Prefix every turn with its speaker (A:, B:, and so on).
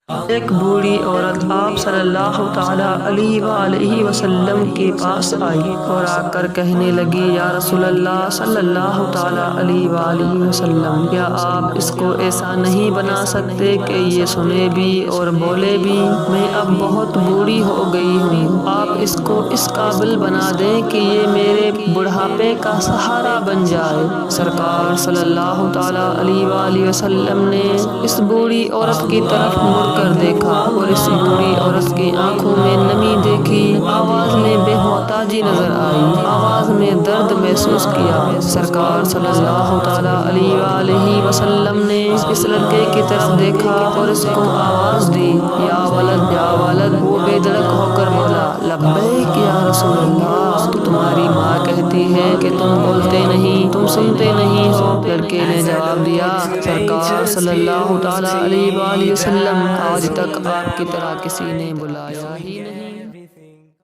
A: ایک بوڑھی عورت آپ صلی اللہ تعالی علیہ والہ وسلم کے پاس آئی اور آ کر کہنے لگی، یا رسول اللہ صلی اللہ تعالی علیہ والہ وسلم، کیا آپ اس کو ایسا نہیں بنا سکتے کہ یہ سنے بھی اور بولے بھی؟ میں اب بہت بوڑھی ہو گئی ہوں، آپ اس کو اس قابل بنا دیں کہ یہ میرے بڑھاپے کا سہارا بن جائے۔ سرکار صلی اللہ تعالی علیہ والہ وسلم نے اس بوڑھی عورت کی طرف مڑ کر دیکھا اور اس بوڑھی عورت کی آنکھوں میں نمی دیکھی، آواز میں بے محتاجی نظر آئی، آواز میں درد محسوس کیا۔ سرکار صلی اللہ تعالی علیہ وآلہ وسلم نے اس لڑکے کی طرف دیکھا اور اس کو آواز دی، یا ولد یا ولد۔ وہ بے دھڑک ہو کر بولا، لبیک یا رسول اللہ، تمہاری ماں کہتی ہے کہ تم بولتے نہیں، تم سنتے نہیں ہو۔ لڑکے نے جواب دیا، سرکار صلی اللہ تعالی علیہ وآلہ وسلم، آج تک آپ کی طرح کسی نے بلایا ہی نہیں۔